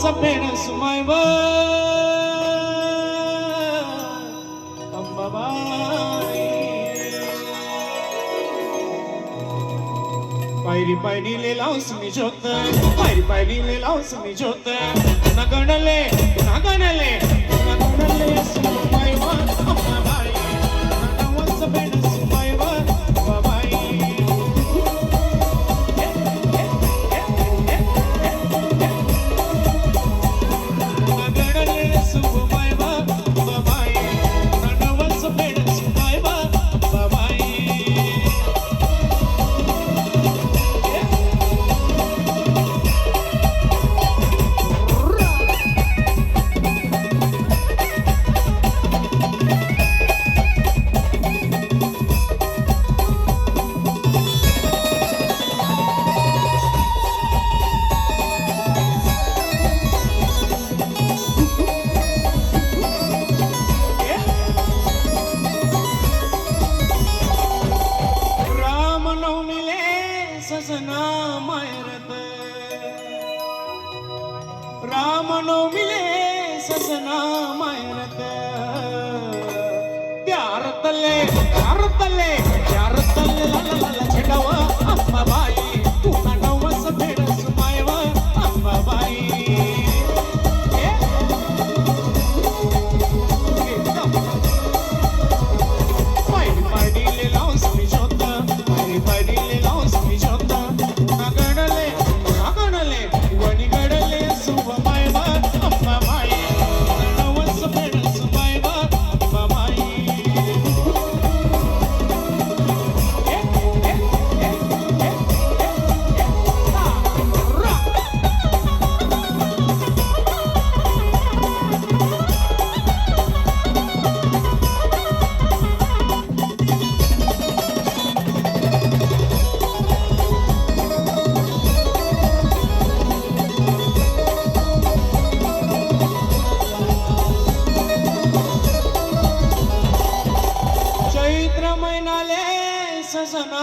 सपेण सुमायव अंबाबाई पायरी पायरी ले लावस मी जोत पायरी पायरी ले लावस मी जोत नगणले नगणले नगणले सुमायव अंबाबाई नगव सपेण सुमायव अंबाबाई सजना मायरत राम नवमीले सजना मायरत प्यार तले ला ला ला छेडावा अंबाबाई तू नवस भेड सुमायव अंबाबाई पायरी पायरी ले लावस मी जोत पायरी पायरी ले लावस मी जोत सजना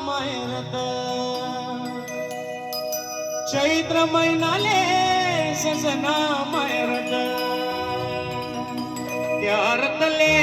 मायरत चैत्र महिनाले सजना मायरत प्यार तले